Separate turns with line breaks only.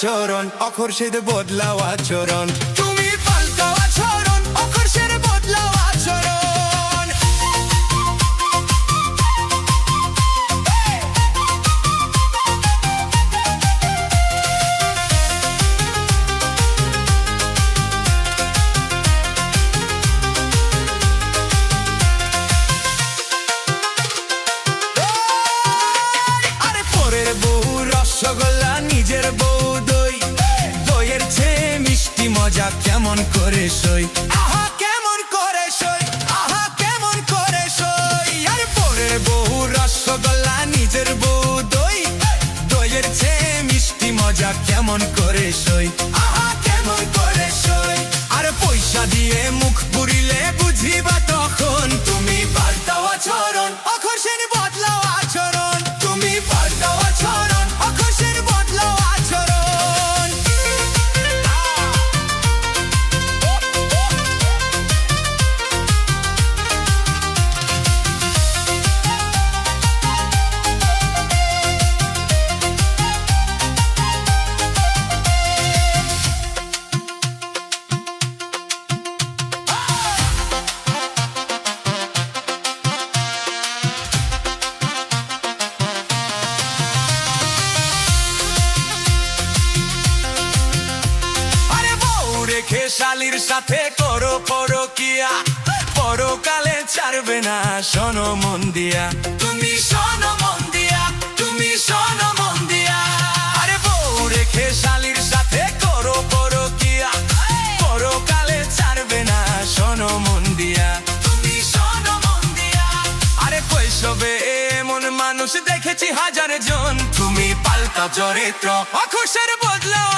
আচরণ, অখরশেদ বদলাও আচরণ। তুমি পাল্টাও আচরণ, অখরশেদ বদলাও আচরণ। আরে পরের বউ রসগোল্লা, নিজের বউ দই, দইয়ের চেয়ে মিষ্টি মজা কেমন করে সই, আহা কেমন করে সই, আহা কেমন করে সই। আরে পরের বউ রসগোল্লা, নিজের বউ দই, দইয়ের চেয়ে মিষ্টি মজা কেমন করে সই, আহা কেমন করে সই। আরে পয়সা দিয়ে মুখ পুরিলে বুঝিবা তখন, তুমি পাল্টাও আচরণ, অখরশেদ বদলাও আচরণ। তুমি পাল্টাও আচরণ, অখরশেদ বদলাও আচরণ। রেখে শালির সাথে করো পরকিয়া, পরকালে ছাড়বে না শোনো মন দিয়া, তুমি শোনো মন দিয়া, তুমি শোনো মন দিয়া। আরে বউ রেখে শালির সাথে করো পরকিয়া, পরকালে ছাড়বে না শোনো মন দিয়া, তুমি শোনো মন দিয়া। আরে কৈশবে এমন মানুষ দেখেছি হাজার জন, তুমি পাল্টা চরিত্র, অখরশেদ বদলাও